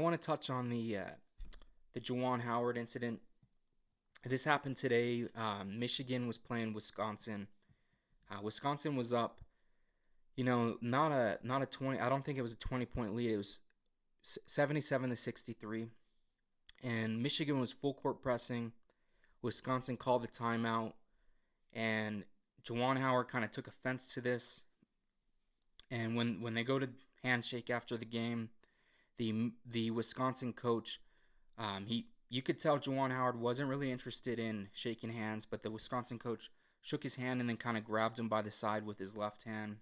want to touch on the Juwan Howard incident. This happened today. Michigan was playing Wisconsin. Wisconsin was up. Not a 20. I don't think it was a 20-point lead. It was 77-63, and Michigan was full court pressing. Wisconsin called the timeout, and Juwan Howard kind of took offense to this. And when they go to handshake after the game, the Wisconsin coach, he you could tell Juwan Howard wasn't really interested in shaking hands, but the Wisconsin coach shook his hand and then kind of grabbed him by the side with his left hand.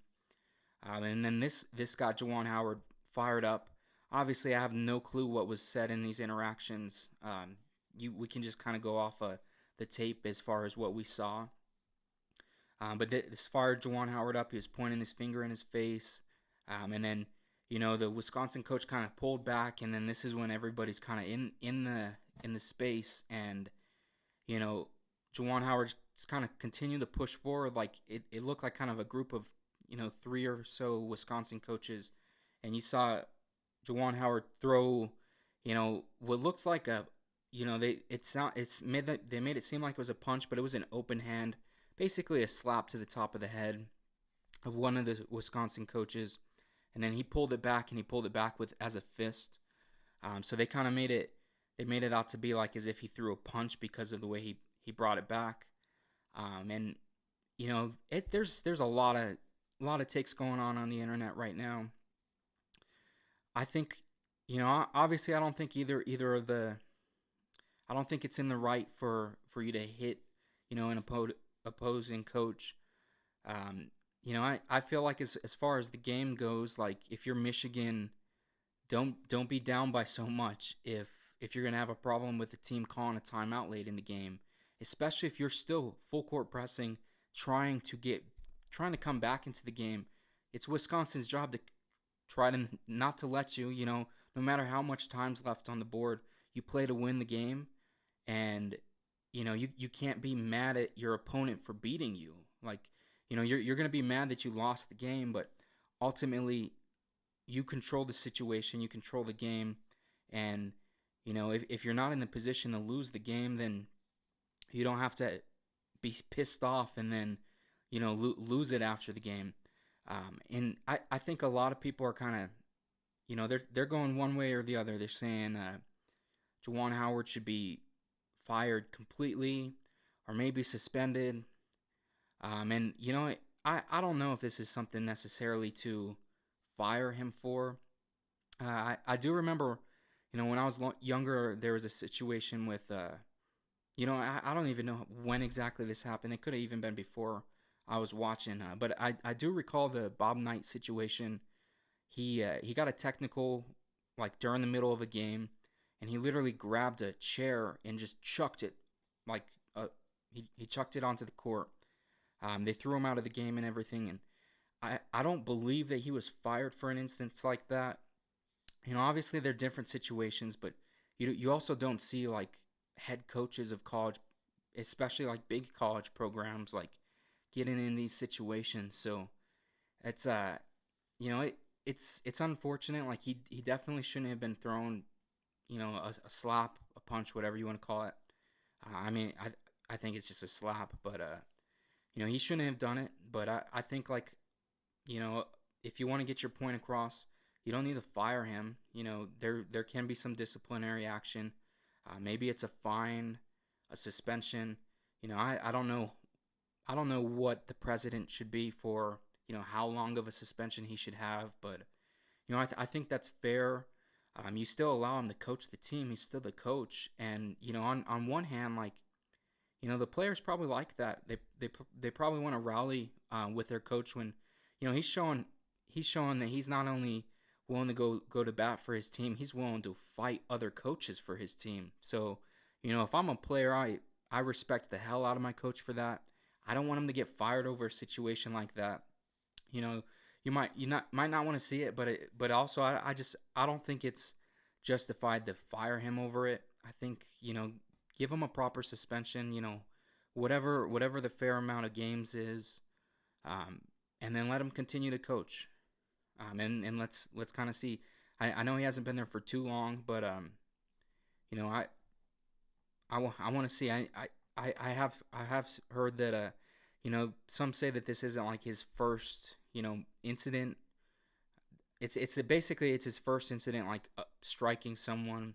And then this got Juwan Howard fired up. Obviously, I have no clue what was said in these interactions. We can just kind of go off the tape as far as what we saw. But this fired Juwan Howard up. He was pointing his finger in his face. And then, the Wisconsin coach kind of pulled back. And then this is when everybody's kind of in the space. And, Juwan Howard kind of continued to push forward. Like it looked like kind of a group of, three or so Wisconsin coaches. And you saw Juwan Howard throw, what looks like they made it seem like it was a punch, but it was an open hand, basically a slap to the top of the head of one of the Wisconsin coaches, and then he pulled it back, and he pulled it back with as a fist. So they kind of made it out to be like as if he threw a punch because of the way he brought it back. And there's a lot of takes going on the internet right now. I think, obviously I don't think I don't think it's in the right for you to hit, an opposing coach. I feel like as far as the game goes, like if you're Michigan, don't be down by so much if you're gonna have a problem with the team calling a timeout late in the game, especially if you're still full court pressing, trying to come back into the game. It's Wisconsin's job to try to not to let you, no matter how much time's left on the board, you play to win the game. And, you can't be mad at your opponent for beating you. Like, you're going to be mad that you lost the game, but ultimately you control the situation, you control the game. And, if you're not in the position to lose the game, then you don't have to be pissed off and then, lose it after the game. And I think a lot of people are kind of, they're going one way or the other. They're saying Juwan Howard should be fired completely or maybe suspended. And, I don't know if this is something necessarily to fire him for. I do remember, when I was younger, there was a situation with, I don't even know when exactly this happened. It could have even been before I was watching. But I do recall the Bob Knight situation. He got a technical like during the middle of a game, and he literally grabbed a chair and just chucked it, like he chucked it onto the court. They threw him out of the game and everything, and I don't believe that he was fired for an instance like that. Obviously they're different situations, but you also don't see like head coaches of college, especially like big college programs, like getting in these situations. So it's it's unfortunate. Like he definitely shouldn't have been thrown, a slap, a punch, whatever you want to call it. I think it's just a slap, but he shouldn't have done it. But I think like, if you want to get your point across, you don't need to fire him. There can be some disciplinary action. Maybe it's a fine, a suspension. I don't know. I don't know what the president should be for, how long of a suspension he should have. But, I think that's fair. You still allow him to coach the team. He's still the coach. And, on one hand, like, the players probably like that. They probably want to rally with their coach when, he's showing that he's not only willing to go to bat for his team, he's willing to fight other coaches for his team. So, if I'm a player, I respect the hell out of my coach for that. I don't want him to get fired over a situation like that. You might not want to see it, but also I don't think it's justified to fire him over it. I think, give him a proper suspension, whatever the fair amount of games is, and then let him continue to coach. And let's kind of see. I know he hasn't been there for too long, but you know, I want to see. I have heard that you know, some say that this isn't like his first, you know, incident. Basically it's his first incident like striking someone.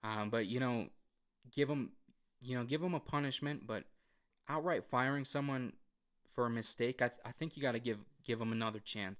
But you know, give him give him a punishment, but outright firing someone for a mistake, I think you got to give him another chance.